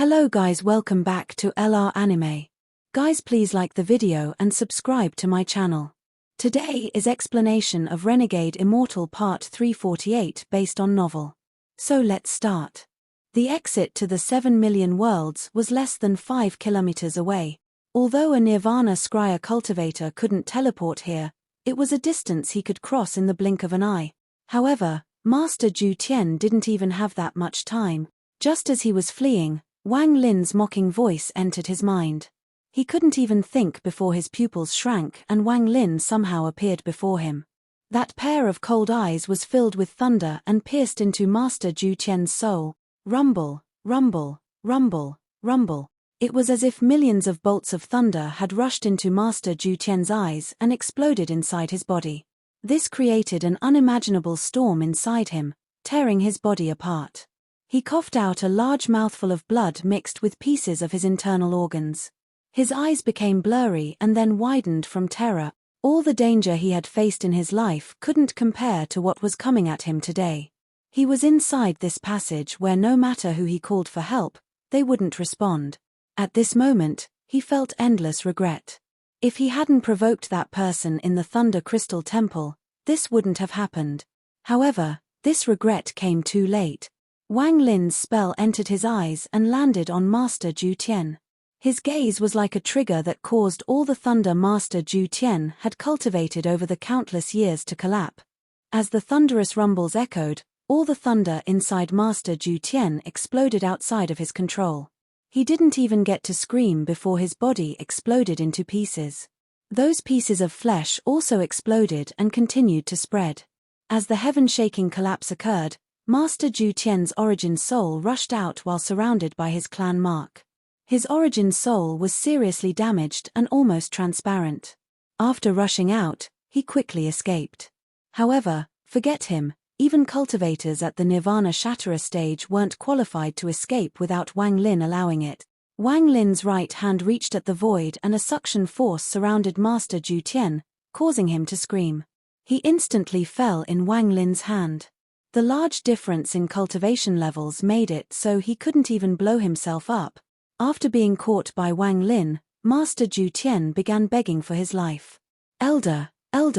Hello guys, welcome back to LR Anime. Guys, please like the video and subscribe to my channel. Today is explanation of Renegade Immortal Part 348 based on novel. So let's start. The exit to the 7 million worlds was less than 5 kilometers away. Although a Nirvana Scryer cultivator couldn't teleport here, it was a distance he could cross in the blink of an eye. However, Master Ju Tian didn't even have that much time. Just as he was fleeing, Wang Lin's mocking voice entered his mind. He couldn't even think before his pupils shrank and Wang Lin somehow appeared before him. That pair of cold eyes was filled with thunder and pierced into Master Ju Tian's soul. Rumble, rumble, rumble, rumble. It was as if millions of bolts of thunder had rushed into Master Ju Tian's eyes and exploded inside his body. This created an unimaginable storm inside him, tearing his body apart. He coughed out a large mouthful of blood mixed with pieces of his internal organs. His eyes became blurry and then widened from terror. All the danger he had faced in his life couldn't compare to what was coming at him today. He was inside this passage where no matter who he called for help, they wouldn't respond. At this moment, he felt endless regret. If he hadn't provoked that person in the Thunder Crystal Temple, this wouldn't have happened. However, this regret came too late. Wang Lin's spell entered his eyes and landed on Master Ju Tian. His gaze was like a trigger that caused all the thunder Master Ju Tian had cultivated over the countless years to collapse. As the thunderous rumbles echoed, all the thunder inside Master Ju Tian exploded outside of his control. He didn't even get to scream before his body exploded into pieces. Those pieces of flesh also exploded and continued to spread. As the heaven-shaking collapse occurred, Master Ju Tian's origin soul rushed out while surrounded by his clan mark. His origin soul was seriously damaged and almost transparent. After rushing out, he quickly escaped. However, forget him, even cultivators at the Nirvana Shatterer stage weren't qualified to escape without Wang Lin allowing it. Wang Lin's right hand reached at the void and a suction force surrounded Master Ju Tian, causing him to scream. He instantly fell in Wang Lin's hand. The large difference in cultivation levels made it so he couldn't even blow himself up. After being caught by Wang Lin, Master Ju Tian began begging for his life. Elder,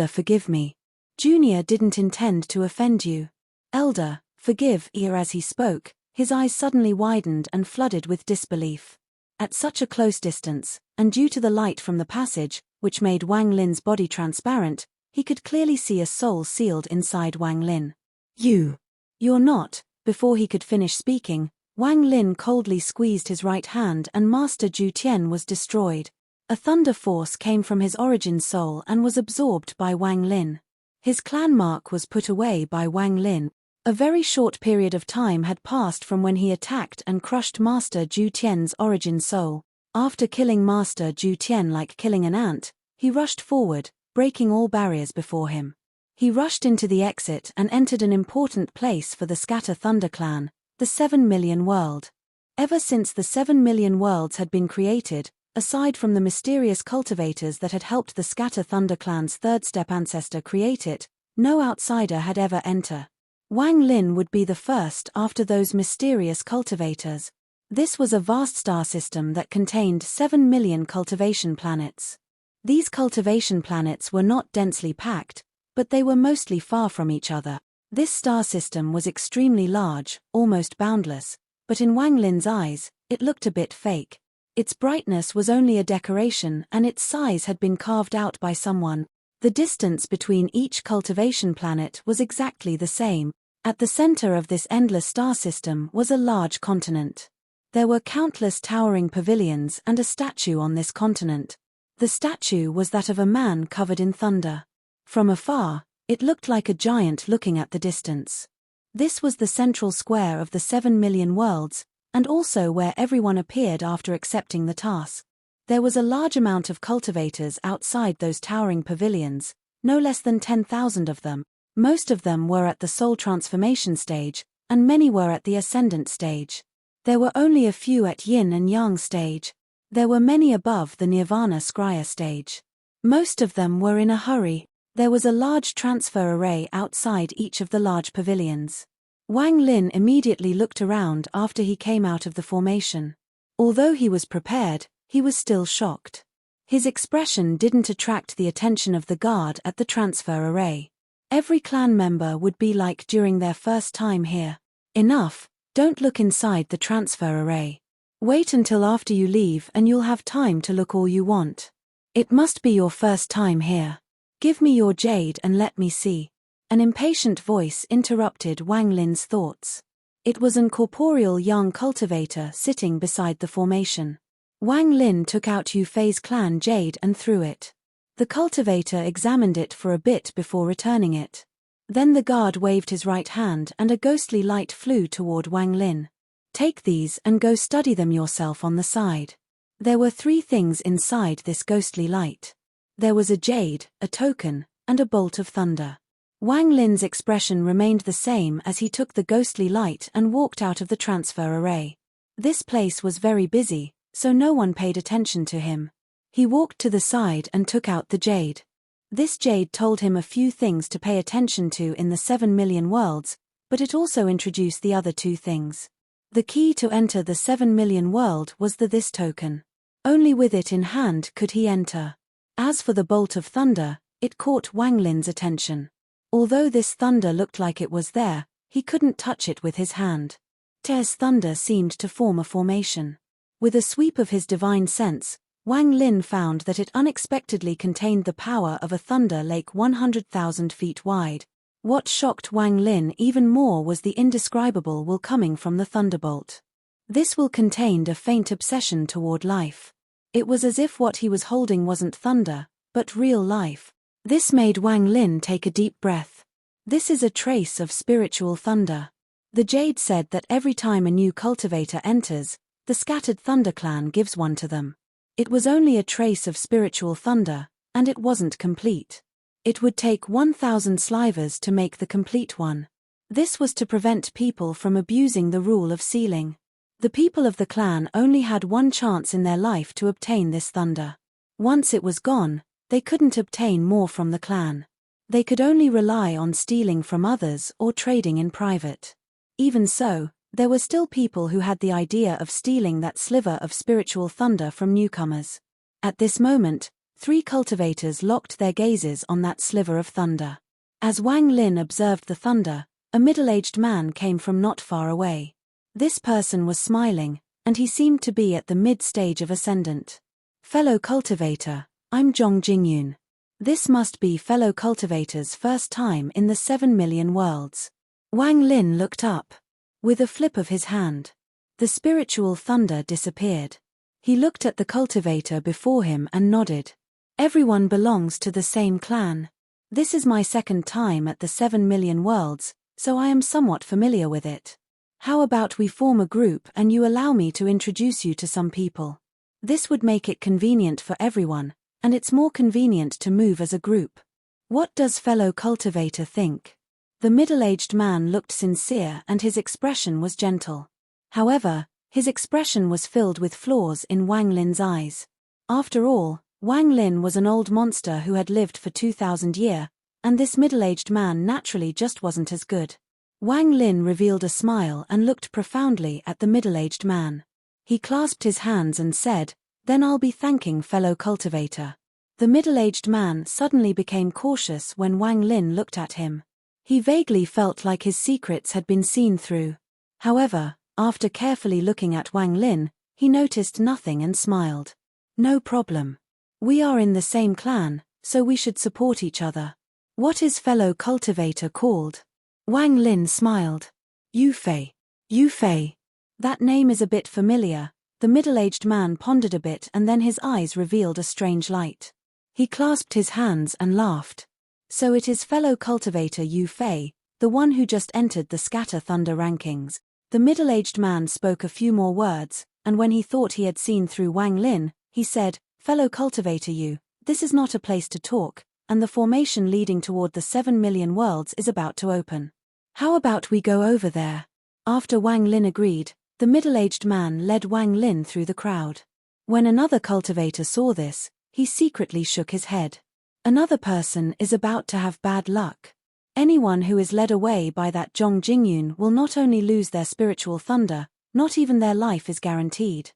forgive me. Junior didn't intend to offend you. Elder, forgive. As he spoke, his eyes suddenly widened and flooded with disbelief. At such a close distance, and due to the light from the passage, which made Wang Lin's body transparent, he could clearly see a soul sealed inside Wang Lin. You're not. Before he could finish speaking, Wang Lin coldly squeezed his right hand and Master Ju Tian was destroyed. A thunder force came from his origin soul and was absorbed by Wang Lin. His clan mark was put away by Wang Lin. A very short period of time had passed from when he attacked and crushed Master Ju Tian's origin soul. After killing Master Ju Tian like killing an ant, he rushed forward, breaking all barriers before him. He rushed into the exit and entered an important place for the Scatter Thunder clan, the 7 million world. Ever since the 7 million worlds had been created, aside from the mysterious cultivators that had helped the Scatter Thunder clan's third-step ancestor create it, no outsider had ever entered. Wang Lin would be the first after those mysterious cultivators. This was a vast star system that contained 7 million cultivation planets. These cultivation planets were not densely packed, but they were mostly far from each other. This star system was extremely large, almost boundless, but in Wang Lin's eyes, it looked a bit fake. Its brightness was only a decoration and its size had been carved out by someone. The distance between each cultivation planet was exactly the same. At the center of this endless star system was a large continent. There were countless towering pavilions and a statue on this continent. The statue was that of a man covered in thunder. From afar, it looked like a giant looking at the distance. This was the central square of the 7 million worlds, and also where everyone appeared after accepting the task. There was a large amount of cultivators outside those towering pavilions, no less than 10,000 of them. Most of them were at the soul transformation stage, and many were at the ascendant stage. There were only a few at yin and yang stage. There were many above the Nirvana Scryer stage. Most of them were in a hurry. There was a large transfer array outside each of the large pavilions. Wang Lin immediately looked around after he came out of the formation. Although he was prepared, he was still shocked. His expression didn't attract the attention of the guard at the transfer array. Every clan member would be like during their first time here. Enough, don't look inside the transfer array. Wait until after you leave and you'll have time to look all you want. It must be your first time here. Give me your jade and let me see. An impatient voice interrupted Wang Lin's thoughts. It was an corporeal young cultivator sitting beside the formation. Wang Lin took out Yu Fei's clan jade and threw it. The cultivator examined it for a bit before returning it. Then the guard waved his right hand and a ghostly light flew toward Wang Lin. Take these and go study them yourself on the side. There were 3 things inside this ghostly light. There was a jade, a token, and a bolt of thunder. Wang Lin's expression remained the same as he took the ghostly light and walked out of the transfer array. This place was very busy, so no one paid attention to him. He walked to the side and took out the jade. This jade told him a few things to pay attention to in the 7 million worlds, but it also introduced the other 2 things. The key to enter the 7 million world was this token. Only with it in hand could he enter. As for the bolt of thunder, it caught Wang Lin's attention. Although this thunder looked like it was there, he couldn't touch it with his hand. Te's thunder seemed to form a formation. With a sweep of his divine sense, Wang Lin found that it unexpectedly contained the power of a thunder lake 100,000 feet wide. What shocked Wang Lin even more was the indescribable will coming from the thunderbolt. This will contained a faint obsession toward life. It was as if what he was holding wasn't thunder, but real life. This made Wang Lin take a deep breath. This is a trace of spiritual thunder. The jade said that every time a new cultivator enters, the scattered thunder clan gives one to them. It was only a trace of spiritual thunder, and it wasn't complete. It would take 1,000 slivers to make the complete one. This was to prevent people from abusing the rule of sealing. The people of the clan only had one chance in their life to obtain this thunder. Once it was gone, they couldn't obtain more from the clan. They could only rely on stealing from others or trading in private. Even so, there were still people who had the idea of stealing that sliver of spiritual thunder from newcomers. At this moment, 3 cultivators locked their gazes on that sliver of thunder. As Wang Lin observed the thunder, a middle-aged man came from not far away. This person was smiling, and he seemed to be at the mid-stage of ascendant. Fellow cultivator, I'm Zhong Jingyun. This must be fellow cultivator's first time in the 7 million worlds. Wang Lin looked up. With a flip of his hand, the spiritual thunder disappeared. He looked at the cultivator before him and nodded. Everyone belongs to the same clan. This is my second time at the 7 million worlds, so I am somewhat familiar with it. How about we form a group and you allow me to introduce you to some people? This would make it convenient for everyone, and it's more convenient to move as a group. What does fellow cultivator think? The middle-aged man looked sincere and his expression was gentle. However, his expression was filled with flaws in Wang Lin's eyes. After all, Wang Lin was an old monster who had lived for 2,000 years, and this middle-aged man naturally just wasn't as good. Wang Lin revealed a smile and looked profoundly at the middle-aged man. He clasped his hands and said, "Then I'll be thanking fellow cultivator." The middle-aged man suddenly became cautious when Wang Lin looked at him. He vaguely felt like his secrets had been seen through. However, after carefully looking at Wang Lin, he noticed nothing and smiled. "No problem. We are in the same clan, so we should support each other. What is fellow cultivator called?" Wang Lin smiled. "Yu Fei. Yu Fei. That name is a bit familiar." The middle-aged man pondered a bit and then his eyes revealed a strange light. He clasped his hands and laughed. "So it is fellow cultivator Yu Fei, the one who just entered the Scatter Thunder rankings." The middle-aged man spoke a few more words, and when he thought he had seen through Wang Lin, he said, "Fellow cultivator Yu, this is not a place to talk, and the formation leading toward the 7 million worlds is about to open. How about we go over there?" After Wang Lin agreed, the middle-aged man led Wang Lin through the crowd. When another cultivator saw this, he secretly shook his head. Another person is about to have bad luck. Anyone who is led away by that Zhong Jingyun will not only lose their spiritual thunder, not even their life is guaranteed.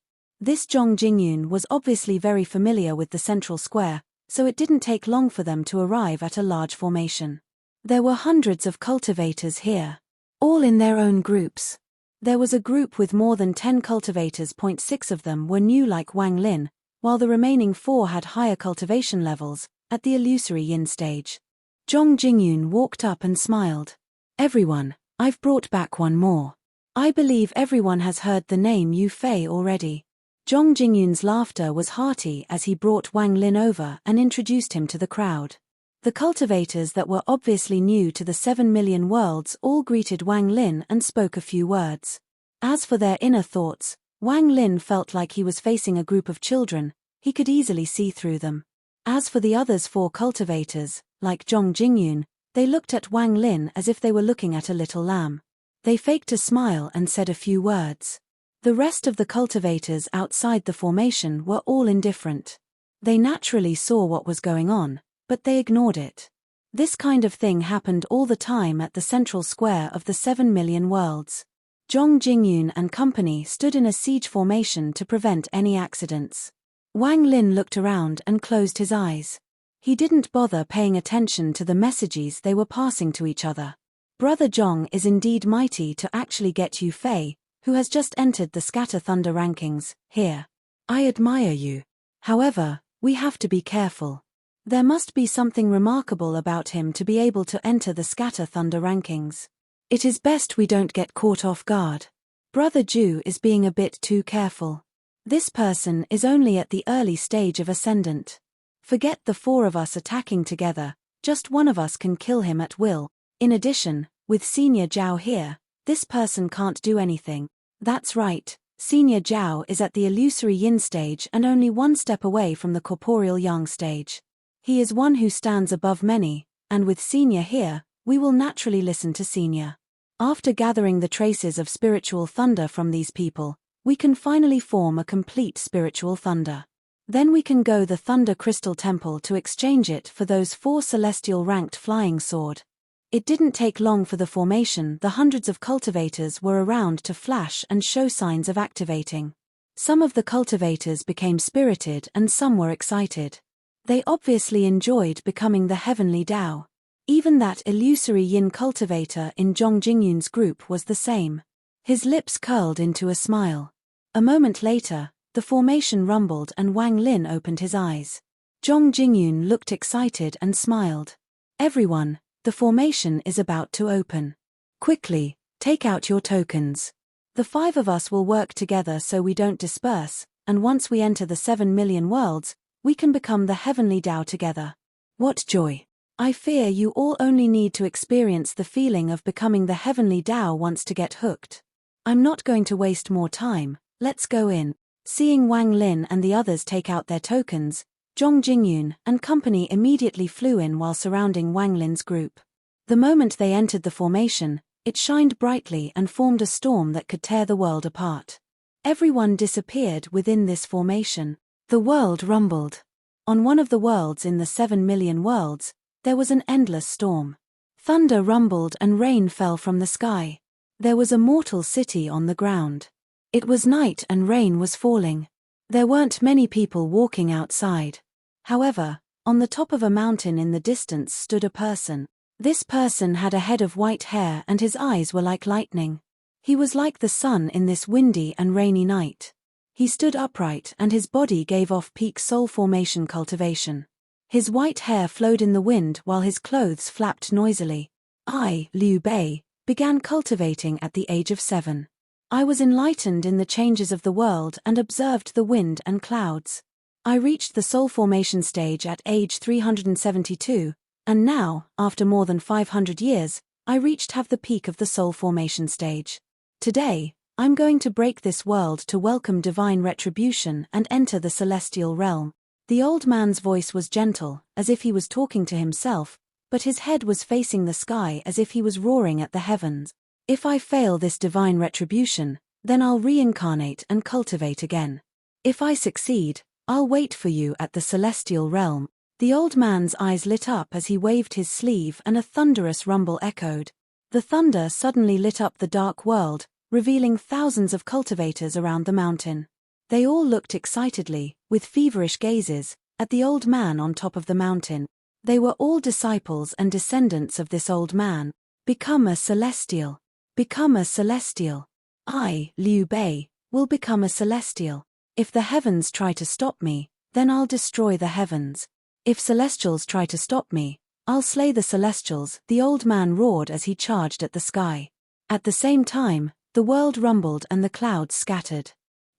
This Zhong Jingyun was obviously very familiar with the central square, so it didn't take long for them to arrive at a large formation. There were hundreds of cultivators here, all in their own groups. There was a group with more than 10 cultivators. 6 of them were new like Wang Lin, while the remaining 4 had higher cultivation levels, at the illusory yin stage. Zhong Jingyun walked up and smiled. Everyone, I've brought back one more. I believe everyone has heard the name Yu Fei already. Zhong Jingyun's laughter was hearty as he brought Wang Lin over and introduced him to the crowd. The cultivators that were obviously new to the 7 million worlds all greeted Wang Lin and spoke a few words. As for their inner thoughts, Wang Lin felt like he was facing a group of children. He could easily see through them. As for the others 4 cultivators, like Zhong Jingyun, they looked at Wang Lin as if they were looking at a little lamb. They faked a smile and said a few words. The rest of the cultivators outside the formation were all indifferent. They naturally saw what was going on, but they ignored it. This kind of thing happened all the time at the central square of the 7 million worlds. Zhong Jingyun and company stood in a siege formation to prevent any accidents. Wang Lin looked around and closed his eyes. He didn't bother paying attention to the messages they were passing to each other. Brother Zhong is indeed mighty to actually get Yu Fei, who has just entered the Scatter Thunder rankings, here. I admire you. However, we have to be careful. There must be something remarkable about him to be able to enter the Scatter Thunder rankings. It is best we don't get caught off guard. Brother Zhu is being a bit too careful. This person is only at the early stage of Ascendant. Forget the 4 of us attacking together, just one of us can kill him at will. In addition, with Senior Zhao here, this person can't do anything. That's right, Senior Zhao is at the illusory yin stage and only 1 step away from the corporeal yang stage. He is one who stands above many, and with Senior here, we will naturally listen to Senior. After gathering the traces of spiritual thunder from these people, we can finally form a complete spiritual thunder. Then we can go the Thunder Crystal Temple to exchange it for those 4 celestial ranked flying sword. It didn't take long for the formation. The hundreds of cultivators were around to flash and show signs of activating. Some of the cultivators became spirited and some were excited. They obviously enjoyed becoming the heavenly Tao. Even that illusory yin cultivator in Zhong Jingyun's group was the same. His lips curled into a smile. A moment later, the formation rumbled and Wang Lin opened his eyes. Zhong Jingyun looked excited and smiled. Everyone, the formation is about to open. Quickly, take out your tokens. The 5 of us will work together so we don't disperse, and once we enter the 7 million worlds, we can become the heavenly Tao together. What joy! I fear you all only need to experience the feeling of becoming the heavenly Tao once to get hooked. I'm not going to waste more time, let's go in. Seeing Wang Lin and the others take out their tokens, Zhong Jingyun and company immediately flew in while surrounding Wang Lin's group. The moment they entered the formation, it shined brightly and formed a storm that could tear the world apart. Everyone disappeared within this formation. The world rumbled. On one of the worlds in the 7 million worlds, there was an endless storm. Thunder rumbled and rain fell from the sky. There was a mortal city on the ground. It was night and rain was falling. There weren't many people walking outside. However, on the top of a mountain in the distance stood a person. This person had a head of white hair and his eyes were like lightning. He was like the sun in this windy and rainy night. He stood upright and his body gave off peak soul formation cultivation. His white hair flowed in the wind while his clothes flapped noisily. I, Liu Bei, began cultivating at the age of 7. I was enlightened in the changes of the world and observed the wind and clouds. I reached the soul formation stage at age 372, and now, after more than 500 years, I have the peak of the soul formation stage. Today, I'm going to break this world to welcome divine retribution and enter the celestial realm. The old man's voice was gentle, as if he was talking to himself, but his head was facing the sky as if he was roaring at the heavens. If I fail this divine retribution, then I'll reincarnate and cultivate again. If I succeed, I'll wait for you at the celestial realm. The old man's eyes lit up as he waved his sleeve and a thunderous rumble echoed. The thunder suddenly lit up the dark world, revealing thousands of cultivators around the mountain. They all looked excitedly, with feverish gazes, at the old man on top of the mountain. They were all disciples and descendants of this old man. Become a celestial. Become a celestial. I, Liu Bei, will become a celestial. If the heavens try to stop me, then I'll destroy the heavens. If celestials try to stop me, I'll slay the celestials, the old man roared as he charged at the sky. At the same time, the world rumbled and the clouds scattered.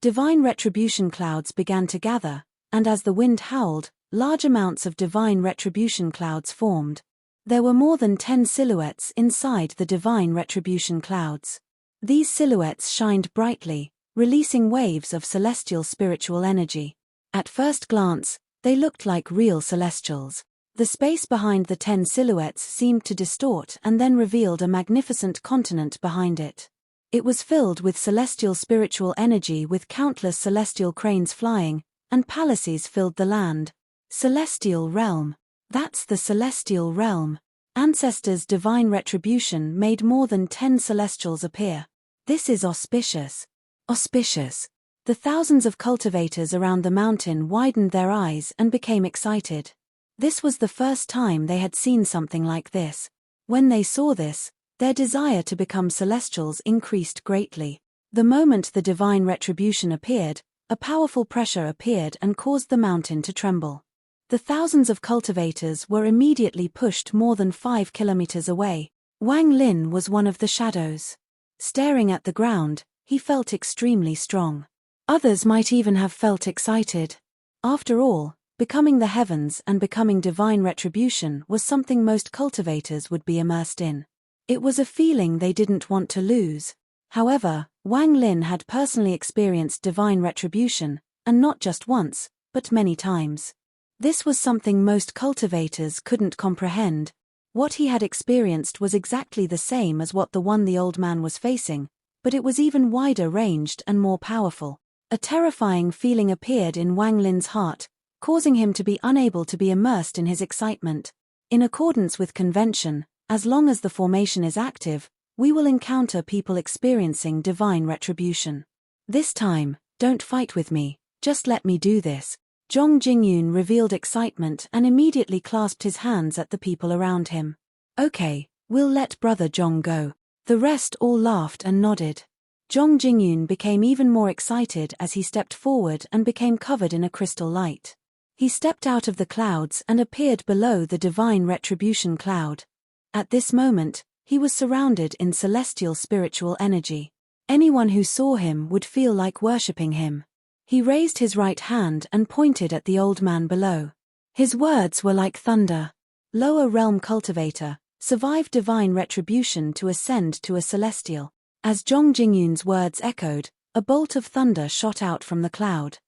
Divine retribution clouds began to gather, and as the wind howled, large amounts of divine retribution clouds formed. There were more than 10 silhouettes inside the divine retribution clouds. These silhouettes shined brightly, releasing waves of celestial spiritual energy. At first glance, they looked like real celestials. The space behind the 10 silhouettes seemed to distort and then revealed a magnificent continent behind it. It was filled with celestial spiritual energy, with countless celestial cranes flying, and palaces filled the land. Celestial realm. That's the celestial realm. Ancestors' divine retribution made more than 10 celestials appear. This is auspicious. Auspicious. The thousands of cultivators around the mountain widened their eyes and became excited. This was the first time they had seen something like this. When they saw this, their desire to become celestials increased greatly. The moment the divine retribution appeared, a powerful pressure appeared and caused the mountain to tremble. The thousands of cultivators were immediately pushed more than 5 kilometers away. Wang Lin was one of the shadows. Staring at the ground, he felt extremely strong. Others might even have felt excited. After all, becoming the heavens and becoming divine retribution was something most cultivators would be immersed in. It was a feeling they didn't want to lose. However, Wang Lin had personally experienced divine retribution, and not just once, but many times. This was something most cultivators couldn't comprehend. What he had experienced was exactly the same as what the old man was facing, but it was even wider ranged and more powerful. A terrifying feeling appeared in Wang Lin's heart, causing him to be unable to be immersed in his excitement. In accordance with convention, as long as the formation is active, we will encounter people experiencing divine retribution. This time, don't fight with me, just let me do this. Zhong Jingyun revealed excitement and immediately clasped his hands at the people around him. Okay, we'll let Brother Zhong go. The rest all laughed and nodded. Zhong Jingyun became even more excited as he stepped forward and became covered in a crystal light. He stepped out of the clouds and appeared below the divine retribution cloud. At this moment, he was surrounded in celestial spiritual energy. Anyone who saw him would feel like worshipping him. He raised his right hand and pointed at the old man below. His words were like thunder. Lower realm cultivator, survive divine retribution to ascend to a celestial. As Zhong Jingyun's words echoed, a bolt of thunder shot out from the cloud.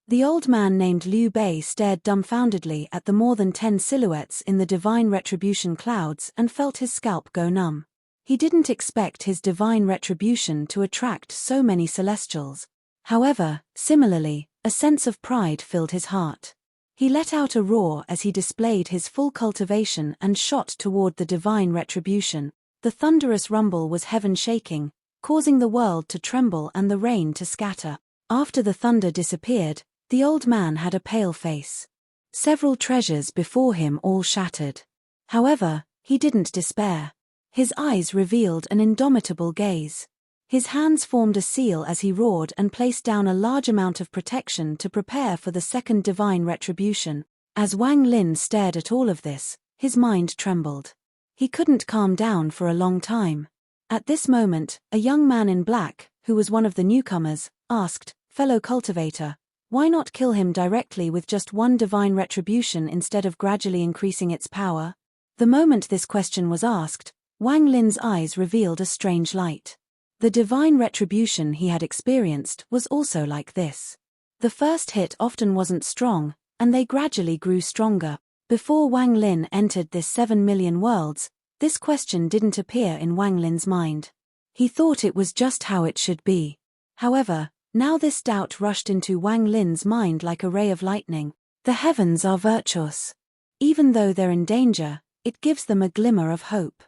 The old man named Liu Bei stared dumbfoundedly at the more than 10 silhouettes in the divine retribution clouds and felt his scalp go numb. He didn't expect his divine retribution to attract so many celestials. However, similarly, a sense of pride filled his heart. He let out a roar as he displayed his full cultivation and shot toward the divine retribution. The thunderous rumble was heaven shaking, causing the world to tremble and the rain to scatter. After the thunder disappeared, the old man had a pale face. Several treasures before him all shattered. However, he didn't despair. His eyes revealed an indomitable gaze. His hands formed a seal as he roared and placed down a large amount of protection to prepare for the second divine retribution. As Wang Lin stared at all of this, his mind trembled. He couldn't calm down for a long time. At this moment, a young man in black, who was one of the newcomers, asked, "Fellow cultivator, why not kill him directly with just one divine retribution instead of gradually increasing its power?" The moment this question was asked, Wang Lin's eyes revealed a strange light. The divine retribution he had experienced was also like this. The first hit often wasn't strong, and they gradually grew stronger. Before Wang Lin entered this 7 million worlds, this question didn't appear in Wang Lin's mind. He thought it was just how it should be. However, now this doubt rushed into Wang Lin's mind like a ray of lightning. The heavens are virtuous. Even though they're in danger, it gives them a glimmer of hope.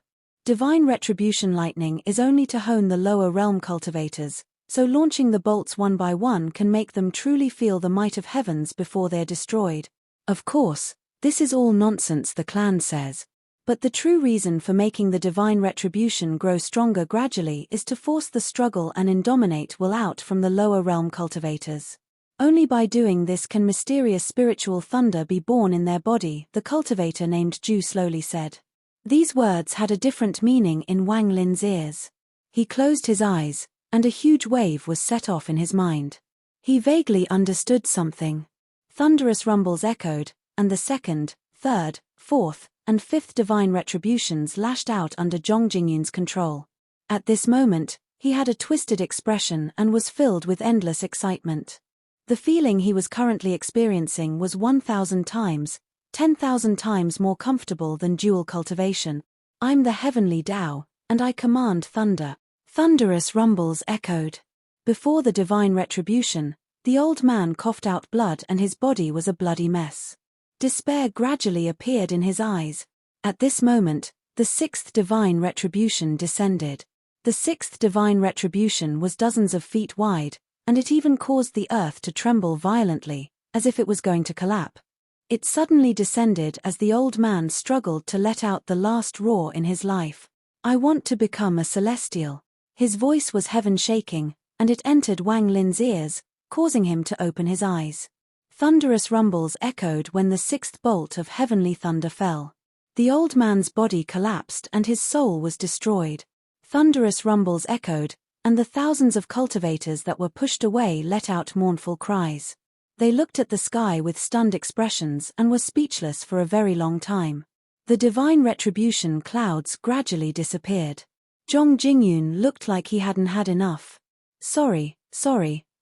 Divine retribution lightning is only to hone the lower realm cultivators, so launching the bolts one by one can make them truly feel the might of heavens before they're destroyed. Of course, this is all nonsense, the clan says. But the true reason for making the divine retribution grow stronger gradually is to force the struggle and indominate will out from the lower realm cultivators. Only by doing this can mysterious spiritual thunder be born in their body, the cultivator named Ju slowly said. These words had a different meaning in Wang Lin's ears. He closed his eyes, and a huge wave was set off in his mind. He vaguely understood something. Thunderous rumbles echoed, and the second, third, fourth, and fifth divine retributions lashed out under Zhong Jingyun's control. At this moment, he had a twisted expression and was filled with endless excitement. The feeling he was currently experiencing was 1,000 times, 10,000 times more comfortable than dual cultivation. I'm the heavenly Tao, and I command thunder. Thunderous rumbles echoed. Before the divine retribution, the old man coughed out blood and his body was a bloody mess. Despair gradually appeared in his eyes. At this moment, the sixth divine retribution descended. The sixth divine retribution was dozens of feet wide, and it even caused the earth to tremble violently, as if it was going to collapse. It suddenly descended as the old man struggled to let out the last roar in his life. I want to become a celestial. His voice was heaven-shaking, and it entered Wang Lin's ears, causing him to open his eyes. Thunderous rumbles echoed when the sixth bolt of heavenly thunder fell. The old man's body collapsed and his soul was destroyed. Thunderous rumbles echoed, and the thousands of cultivators that were pushed away let out mournful cries. They looked at the sky with stunned expressions and were speechless for a very long time. The divine retribution clouds gradually disappeared. Zhong Jingyun looked like he hadn't had enough. Sorry,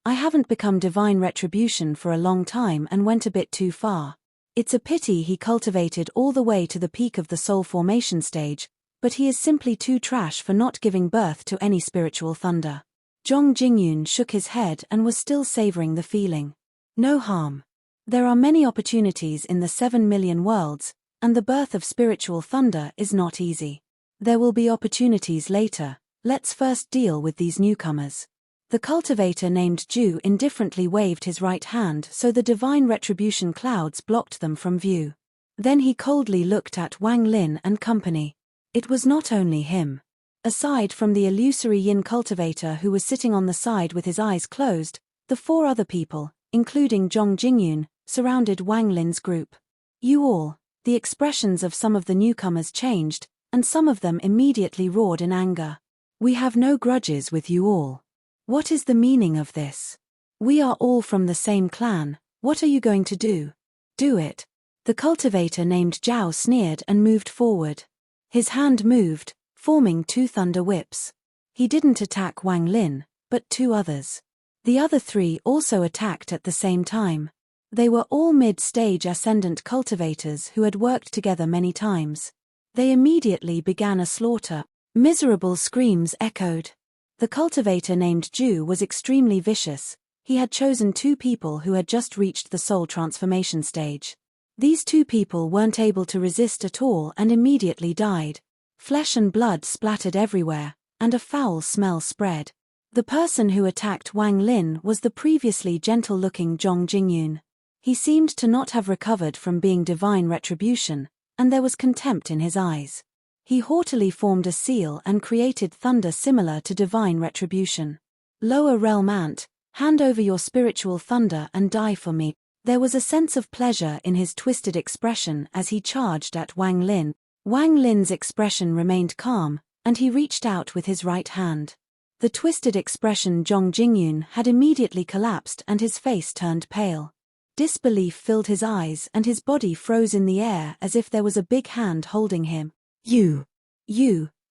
I haven't become divine retribution for a long time and went a bit too far. It's a pity he cultivated all the way to the peak of the soul formation stage, but he is simply too trash for not giving birth to any spiritual thunder. Zhong Jingyun shook his head and was still savoring the feeling. No harm. There are many opportunities in the 7 million worlds, and the birth of spiritual thunder is not easy. There will be opportunities later. Let's first deal with these newcomers. The cultivator named Ju indifferently waved his right hand so the divine retribution clouds blocked them from view. Then he coldly looked at Wang Lin and company. It was not only him. Aside from the illusory yin cultivator who was sitting on the side with his eyes closed, the four other people, including Zhong Jingyun, surrounded Wang Lin's group. You all. The expressions of some of the newcomers changed, and some of them immediately roared in anger. We have no grudges with you all. What is the meaning of this? We are all from the same clan. What are you going to do? Do it. The cultivator named Zhao sneered and moved forward. His hand moved, forming two thunder whips. He didn't attack Wang Lin, but two others. The other three also attacked at the same time. They were all mid-stage ascendant cultivators who had worked together many times. They immediately began a slaughter. Miserable screams echoed. The cultivator named Ju was extremely vicious. He had chosen two people who had just reached the soul transformation stage. These two people weren't able to resist at all and immediately died. Flesh and blood splattered everywhere, and a foul smell spread. The person who attacked Wang Lin was the previously gentle-looking Zhong Jingyun. He seemed to not have recovered from being divine retribution, and there was contempt in his eyes. He haughtily formed a seal and created thunder similar to divine retribution. Lower realm ant, hand over your spiritual thunder and die for me. There was a sense of pleasure in his twisted expression as he charged at Wang Lin. Wang Lin's expression remained calm, and he reached out with his right hand. The twisted expression Zhong Jingyun had immediately collapsed and his face turned pale. Disbelief filled his eyes and his body froze in the air as if there was a big hand holding him. You.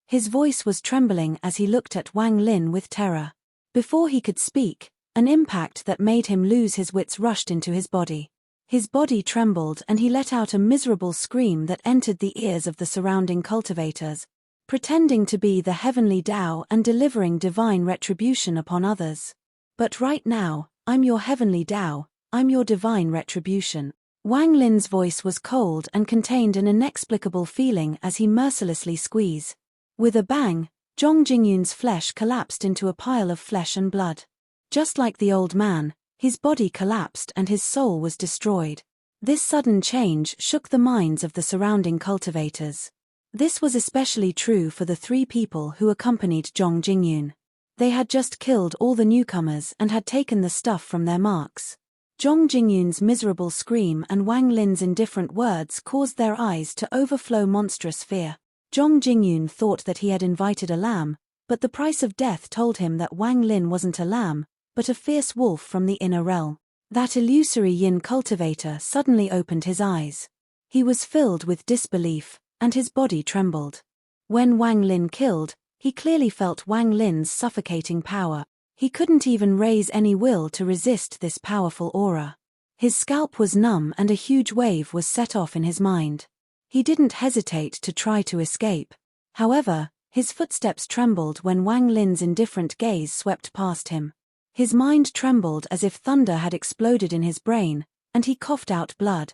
His voice was trembling as he looked at Wang Lin with terror. Before he could speak, an impact that made him lose his wits rushed into his body. His body trembled and he let out a miserable scream that entered the ears of the surrounding cultivators, pretending to be the heavenly Tao and delivering divine retribution upon others. But right now, I'm your heavenly Tao, I'm your divine retribution. Wang Lin's voice was cold and contained an inexplicable feeling as he mercilessly squeezed. With a bang, Zhong Jingyun's flesh collapsed into a pile of flesh and blood. Just like the old man, his body collapsed and his soul was destroyed. This sudden change shook the minds of the surrounding cultivators. This was especially true for the 3 people who accompanied Zhong Jingyun. They had just killed all the newcomers and had taken the stuff from their marks. Zhong Jingyun's miserable scream and Wang Lin's indifferent words caused their eyes to overflow monstrous fear. Zhong Jingyun thought that he had invited a lamb, but the price of death told him that Wang Lin wasn't a lamb, but a fierce wolf from the inner realm. That illusory yin cultivator suddenly opened his eyes. He was filled with disbelief, and his body trembled. When Wang Lin killed, he clearly felt Wang Lin's suffocating power. He couldn't even raise any will to resist this powerful aura. His scalp was numb and a huge wave was set off in his mind. He didn't hesitate to try to escape. However, his footsteps trembled when Wang Lin's indifferent gaze swept past him. His mind trembled as if thunder had exploded in his brain, and he coughed out blood.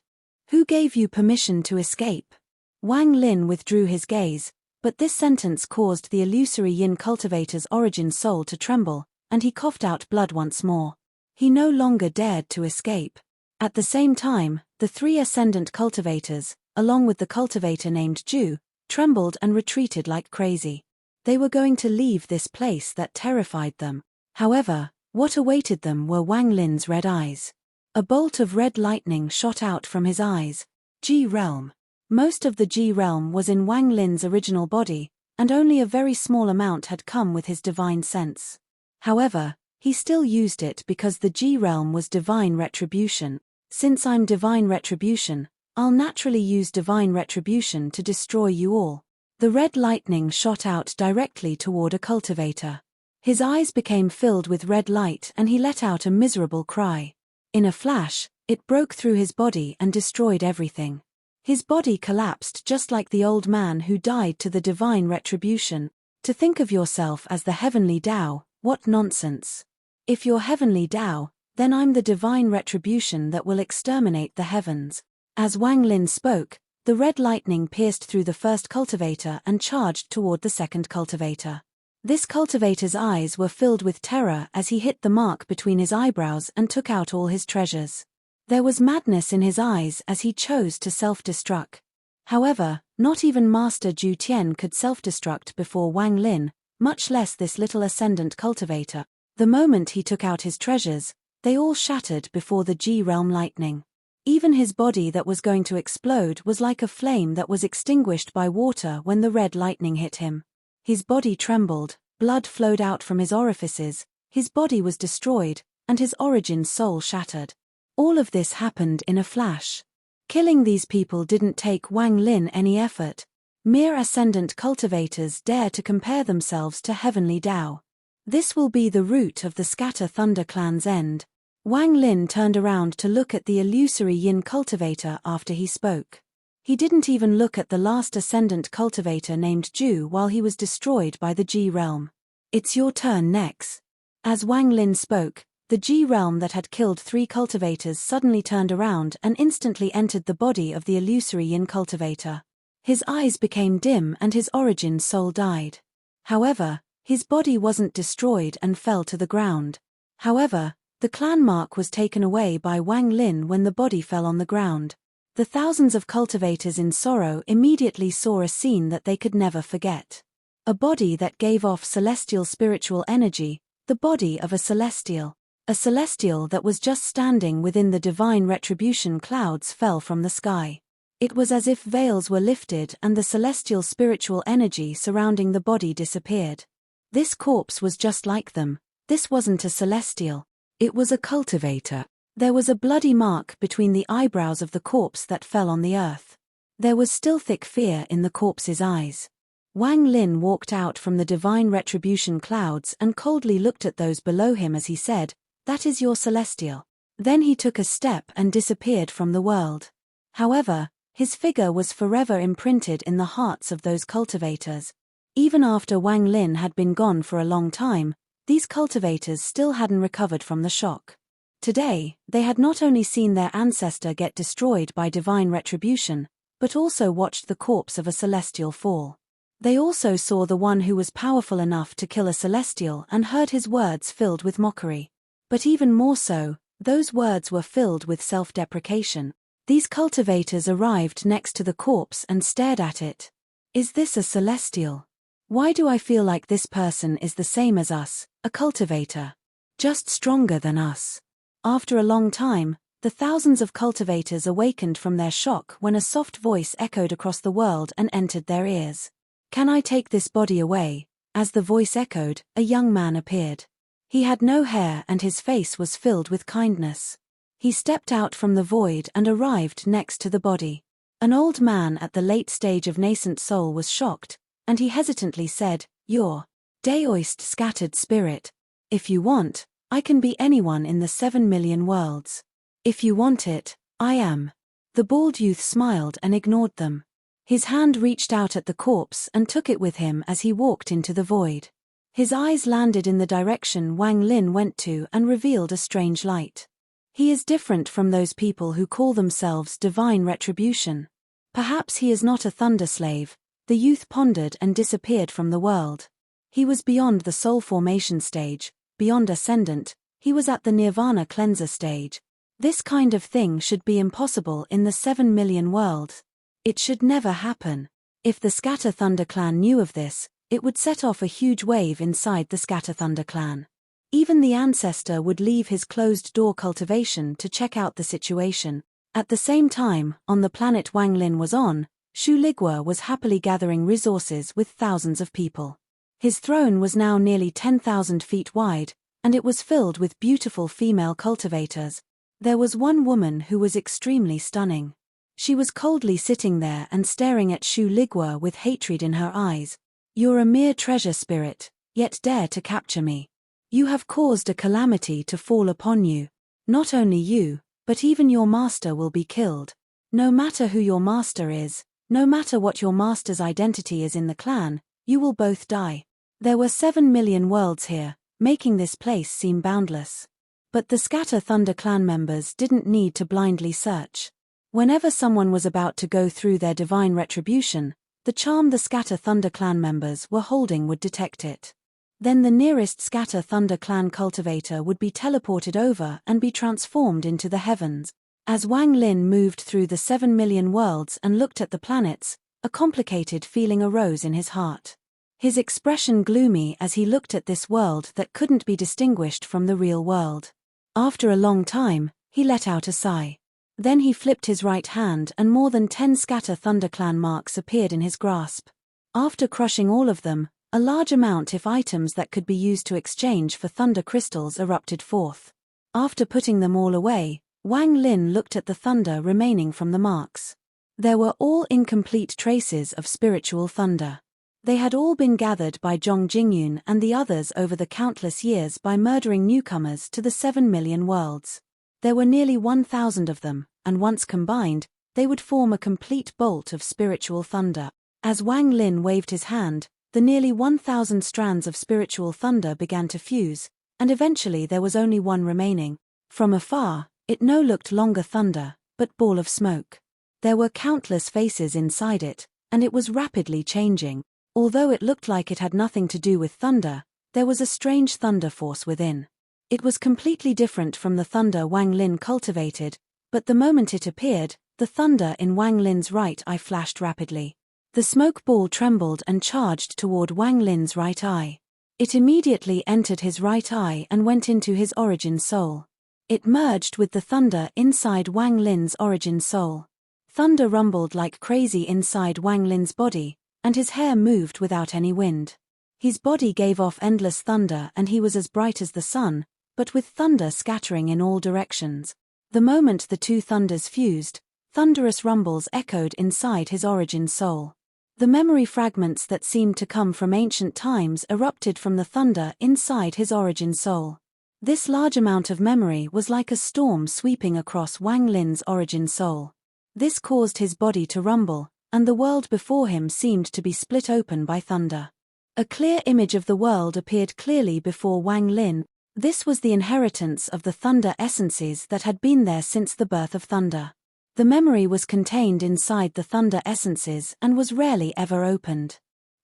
"Who gave you permission to escape?" Wang Lin withdrew his gaze, but this sentence caused the illusory yin cultivator's origin soul to tremble, and he coughed out blood once more. He no longer dared to escape. At the same time, the 3 ascendant cultivators, along with the cultivator named Ju, trembled and retreated like crazy. They were going to leave this place that terrified them. However, what awaited them were Wang Lin's red eyes. A bolt of red lightning shot out from his eyes. G realm. Most of the G realm was in Wang Lin's original body, and only a very small amount had come with his divine sense. However, he still used it because the G realm was divine retribution. Since I'm divine retribution, I'll naturally use divine retribution to destroy you all. The red lightning shot out directly toward a cultivator. His eyes became filled with red light and he let out a miserable cry. In a flash, it broke through his body and destroyed everything. His body collapsed just like the old man who died to the divine retribution. To think of yourself as the heavenly Tao, what nonsense. If you're heavenly Tao, then I'm the divine retribution that will exterminate the heavens. As Wang Lin spoke, the red lightning pierced through the first cultivator and charged toward the second cultivator. This cultivator's eyes were filled with terror as he hit the mark between his eyebrows and took out all his treasures. There was madness in his eyes as he chose to self-destruct. However, not even Master Ju Tian could self-destruct before Wang Lin, much less this little ascendant cultivator. The moment he took out his treasures, they all shattered before the G realm lightning. Even his body that was going to explode was like a flame that was extinguished by water when the red lightning hit him. His body trembled, blood flowed out from his orifices, his body was destroyed, and his origin soul shattered. All of this happened in a flash. Killing these people didn't take Wang Lin any effort. Mere ascendant cultivators dare to compare themselves to heavenly Tao. This will be the root of the Scatter Thunder clan's end. Wang Lin turned around to look at the illusory yin cultivator after he spoke. He didn't even look at the last ascendant cultivator named Ju while he was destroyed by the G realm. "It's your turn next." As Wang Lin spoke, the G realm that had killed 3 cultivators suddenly turned around and instantly entered the body of the illusory yin cultivator. His eyes became dim and his origin soul died. However, his body wasn't destroyed and fell to the ground. However, the clan mark was taken away by Wang Lin when the body fell on the ground. The thousands of cultivators in sorrow immediately saw a scene that they could never forget. A body that gave off celestial spiritual energy, the body of a celestial. A celestial that was just standing within the divine retribution clouds fell from the sky. It was as if veils were lifted and the celestial spiritual energy surrounding the body disappeared. This corpse was just like them. This wasn't a celestial. It was a cultivator. There was a bloody mark between the eyebrows of the corpse that fell on the earth. There was still thick fear in the corpse's eyes. Wang Lin walked out from the divine retribution clouds and coldly looked at those below him as he said, "That is your celestial." Then he took a step and disappeared from the world. However, his figure was forever imprinted in the hearts of those cultivators. Even after Wang Lin had been gone for a long time, these cultivators still hadn't recovered from the shock. Today, they had not only seen their ancestor get destroyed by divine retribution, but also watched the corpse of a celestial fall. They also saw the one who was powerful enough to kill a celestial and heard his words filled with mockery. But even more so, those words were filled with self-deprecation. These cultivators arrived next to the corpse and stared at it. Is this a celestial? Why do I feel like this person is the same as us, a cultivator? Just stronger than us. After a long time, the thousands of cultivators awakened from their shock when a soft voice echoed across the world and entered their ears. Can I take this body away? As the voice echoed, a young man appeared. He had no hair and his face was filled with kindness. He stepped out from the void and arrived next to the body. An old man at the late stage of nascent soul was shocked, and he hesitantly said, "You're Daoist scattered spirit. If you want, I can be anyone in the 7 million worlds. If you want it, I am." The bald youth smiled and ignored them. His hand reached out at the corpse and took it with him as he walked into the void. His eyes landed in the direction Wang Lin went to and revealed a strange light. He is different from those people who call themselves divine retribution. Perhaps he is not a thunder slave. The youth pondered and disappeared from the world. He was beyond the soul formation stage, beyond ascendant, he was at the nirvana cleanser stage. This kind of thing should be impossible in the 7 million worlds. It should never happen. If the Scatter Thunder clan knew of this, it would set off a huge wave inside the Scatter Thunder clan. Even the ancestor would leave his closed-door cultivation to check out the situation. At the same time, on the planet Wang Lin was on, Shu Ligua was happily gathering resources with thousands of people. His throne was now nearly 10,000 feet wide, and it was filled with beautiful female cultivators. There was one woman who was extremely stunning. She was coldly sitting there and staring at Shu Ligua with hatred in her eyes. "You're a mere treasure spirit, yet dare to capture me. You have caused a calamity to fall upon you. Not only you, but even your master will be killed. No matter who your master is, no matter what your master's identity is in the clan, you will both die." There were 7 million worlds here, making this place seem boundless. But the Scatter Thunder clan members didn't need to blindly search. Whenever someone was about to go through their divine retribution, the charm the Scatter Thunder clan members were holding would detect it. Then the nearest Scatter Thunder clan cultivator would be teleported over and be transformed into the heavens. As Wang Lin moved through the 7 million worlds and looked at the planets, a complicated feeling arose in his heart. His expression gloomy as he looked at this world that couldn't be distinguished from the real world. After a long time, he let out a sigh. Then he flipped his right hand and more than 10 Scatter Thunder clan marks appeared in his grasp. After crushing all of them, a large amount of items that could be used to exchange for thunder crystals erupted forth. After putting them all away, Wang Lin looked at the thunder remaining from the marks. There were all incomplete traces of spiritual thunder. They had all been gathered by Zhong Jingyun and the others over the countless years by murdering newcomers to the 7 million worlds. There were nearly 1,000 of them, and once combined, they would form a complete bolt of spiritual thunder. As Wang Lin waved his hand, the nearly 1,000 strands of spiritual thunder began to fuse, and eventually there was only one remaining. From afar, it no looked longer thunder, but ball of smoke. There were countless faces inside it, and it was rapidly changing. Although it looked like it had nothing to do with thunder, there was a strange thunder force within. It was completely different from the thunder Wang Lin cultivated, but the moment it appeared, the thunder in Wang Lin's right eye flashed rapidly. The smoke ball trembled and charged toward Wang Lin's right eye. It immediately entered his right eye and went into his origin soul. It merged with the thunder inside Wang Lin's origin soul. Thunder rumbled like crazy inside Wang Lin's body, and his hair moved without any wind. His body gave off endless thunder and he was as bright as the sun, but with thunder scattering in all directions. The moment the two thunders fused, thunderous rumbles echoed inside his origin soul. The memory fragments that seemed to come from ancient times erupted from the thunder inside his origin soul. This large amount of memory was like a storm sweeping across Wang Lin's origin soul. This caused his body to rumble, and the world before him seemed to be split open by thunder. A clear image of the world appeared clearly before Wang Lin. This was the inheritance of the thunder essences that had been there since the birth of thunder. The memory was contained inside the thunder essences and was rarely ever opened.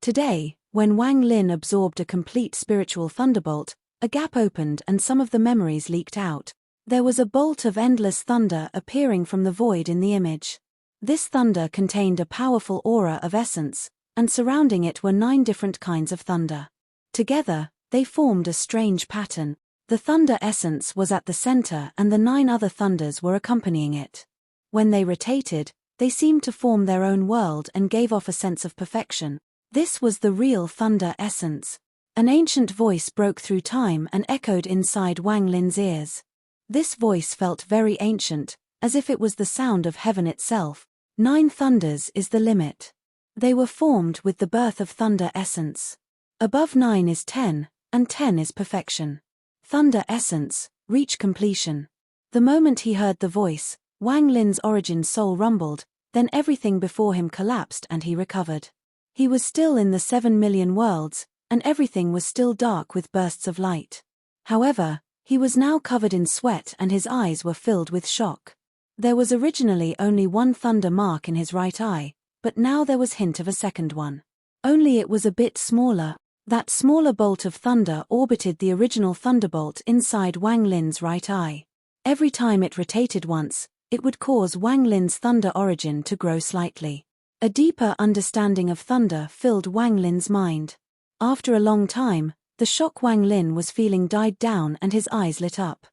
Today, when Wang Lin absorbed a complete spiritual thunderbolt, a gap opened and some of the memories leaked out. There was a bolt of endless thunder appearing from the void in the image. This thunder contained a powerful aura of essence, and surrounding it were 9 different kinds of thunder. Together, they formed a strange pattern. The thunder essence was at the center and the 9 other thunders were accompanying it. When they rotated, they seemed to form their own world and gave off a sense of perfection. This was the real thunder essence. An ancient voice broke through time and echoed inside Wang Lin's ears. This voice felt very ancient, as if it was the sound of heaven itself. 9 thunders is the limit. They were formed with the birth of thunder essence. Above 9 is 10, and 10 is perfection. Thunder essence, reach completion. The moment he heard the voice, Wang Lin's origin soul rumbled, then everything before him collapsed and he recovered. He was still in the 7 million worlds, and everything was still dark with bursts of light. However, he was now covered in sweat and his eyes were filled with shock. There was originally only 1 thunder mark in his right eye, but now there was hint of a second one. Only it was a bit smaller. That smaller bolt of thunder orbited the original thunderbolt inside Wang Lin's right eye. Every time it rotated once, it would cause Wang Lin's thunder origin to grow slightly. A deeper understanding of thunder filled Wang Lin's mind. After a long time, the shock Wang Lin was feeling died down and his eyes lit up.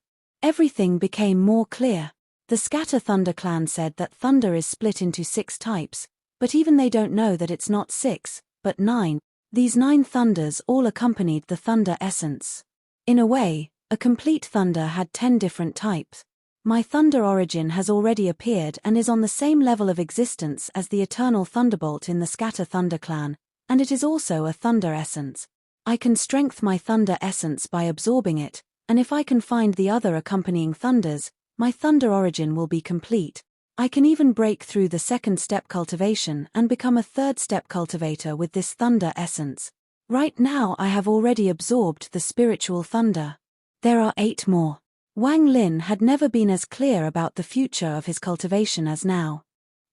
Everything became more clear. The Scatter Thunder clan said that thunder is split into 6 types, but even they don't know that it's not 6, but 9. These 9 thunders all accompanied the thunder essence. In a way, a complete thunder had 10 different types. My thunder origin has already appeared and is on the same level of existence as the eternal thunderbolt in the Scatter Thunder clan, and it is also a thunder essence. I can strengthen my thunder essence by absorbing it, and if I can find the other accompanying thunders, my thunder origin will be complete. I can even break through the 2nd step cultivation and become a 3rd step cultivator with this thunder essence. Right now I have already absorbed the spiritual thunder. There are 8 more. Wang Lin had never been as clear about the future of his cultivation as now.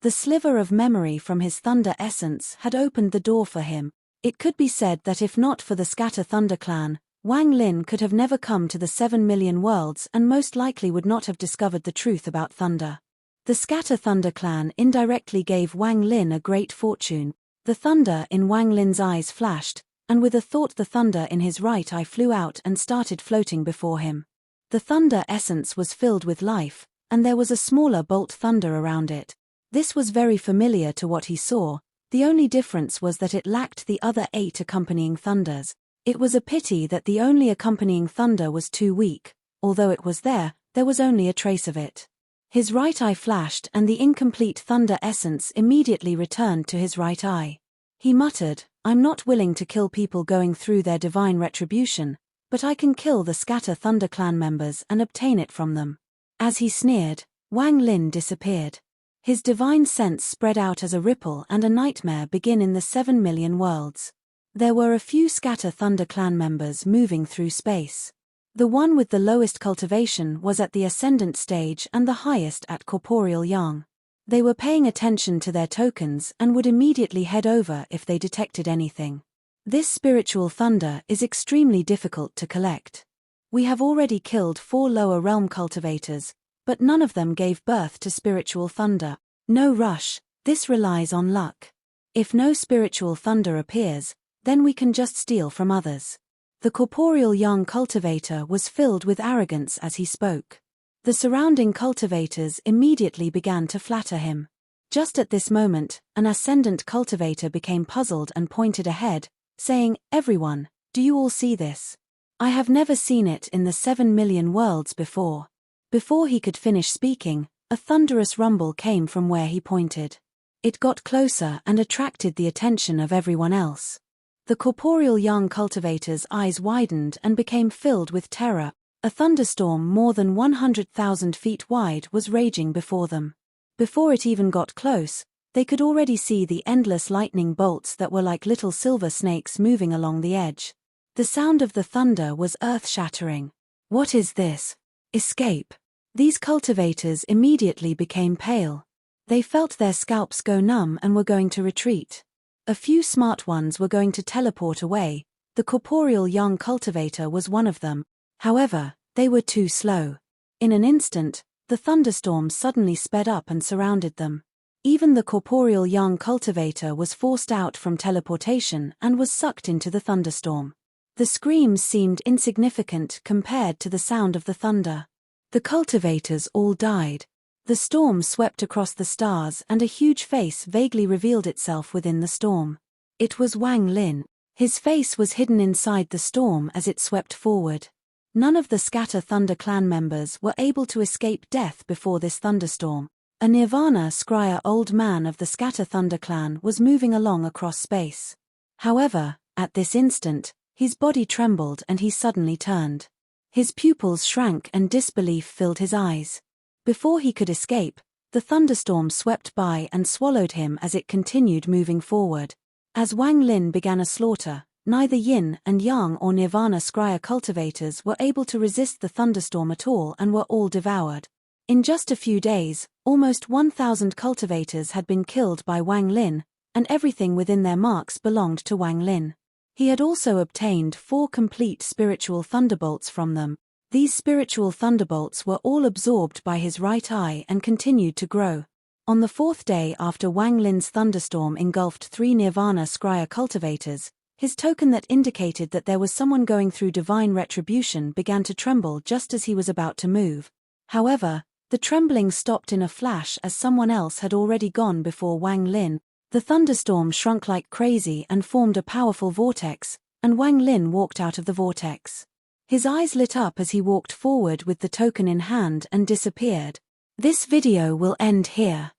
The sliver of memory from his thunder essence had opened the door for him. It could be said that if not for the Scatter Thunder clan, Wang Lin could have never come to the 7 million worlds and most likely would not have discovered the truth about thunder. The Scatter Thunder clan indirectly gave Wang Lin a great fortune. The thunder in Wang Lin's eyes flashed, and with a thought the thunder in his right eye flew out and started floating before him. The thunder essence was filled with life, and there was a smaller bolt thunder around it. This was very familiar to what he saw. The only difference was that it lacked the other 8 accompanying thunders. It was a pity that the only accompanying thunder was too weak. Although it was there was only a trace of it. His right eye flashed and the incomplete thunder essence immediately returned to his right eye. He muttered, "I'm not willing to kill people going through their divine retribution, but I can kill the Scatter Thunder clan members and obtain it from them." As he sneered, Wang Lin disappeared. His divine sense spread out as a ripple and a nightmare began in the 7 million worlds. There were a few Scatter Thunder clan members moving through space. The one with the lowest cultivation was at the ascendant stage and the highest at corporeal yang. They were paying attention to their tokens and would immediately head over if they detected anything. This spiritual thunder is extremely difficult to collect. We have already killed 4 lower realm cultivators, but none of them gave birth to spiritual thunder. No rush, this relies on luck. If no spiritual thunder appears, then we can just steal from others. The corporeal young cultivator was filled with arrogance as he spoke. The surrounding cultivators immediately began to flatter him. Just at this moment, an ascendant cultivator became puzzled and pointed ahead, saying, "Everyone, do you all see this? I have never seen it in the 7 million worlds before." Before he could finish speaking, a thunderous rumble came from where he pointed. It got closer and attracted the attention of everyone else. The corporeal young cultivator's eyes widened and became filled with terror. A thunderstorm more than 100,000 feet wide was raging before them. Before it even got close, they could already see the endless lightning bolts that were like little silver snakes moving along the edge. The sound of the thunder was earth-shattering. "What is this? Escape!" These cultivators immediately became pale. They felt their scalps go numb and were going to retreat. A few smart ones were going to teleport away. The corporeal young cultivator was one of them. However, they were too slow. In an instant, the thunderstorm suddenly sped up and surrounded them. Even the corporeal young cultivator was forced out from teleportation and was sucked into the thunderstorm. The screams seemed insignificant compared to the sound of the thunder. The cultivators all died. The storm swept across the stars and a huge face vaguely revealed itself within the storm. It was Wang Lin. His face was hidden inside the storm as it swept forward. None of the Scatter Thunder clan members were able to escape death before this thunderstorm. A Nirvana Scryer old man of the Scatter Thunder clan was moving along across space. However, at this instant, his body trembled and he suddenly turned. His pupils shrank and disbelief filled his eyes. Before he could escape, the thunderstorm swept by and swallowed him as it continued moving forward. As Wang Lin began a slaughter, neither Yin and Yang or Nirvana Scryer cultivators were able to resist the thunderstorm at all and were all devoured. In just a few days, almost 1,000 cultivators had been killed by Wang Lin, and everything within their marks belonged to Wang Lin. He had also obtained 4 complete spiritual thunderbolts from them. These spiritual thunderbolts were all absorbed by his right eye and continued to grow. On the 4th day after Wang Lin's thunderstorm engulfed 3 Nirvana Scryer cultivators, his token that indicated that there was someone going through divine retribution began to tremble just as he was about to move. However, the trembling stopped in a flash as someone else had already gone before Wang Lin. The thunderstorm shrunk like crazy and formed a powerful vortex, and Wang Lin walked out of the vortex. His eyes lit up as he walked forward with the token in hand and disappeared. This video will end here.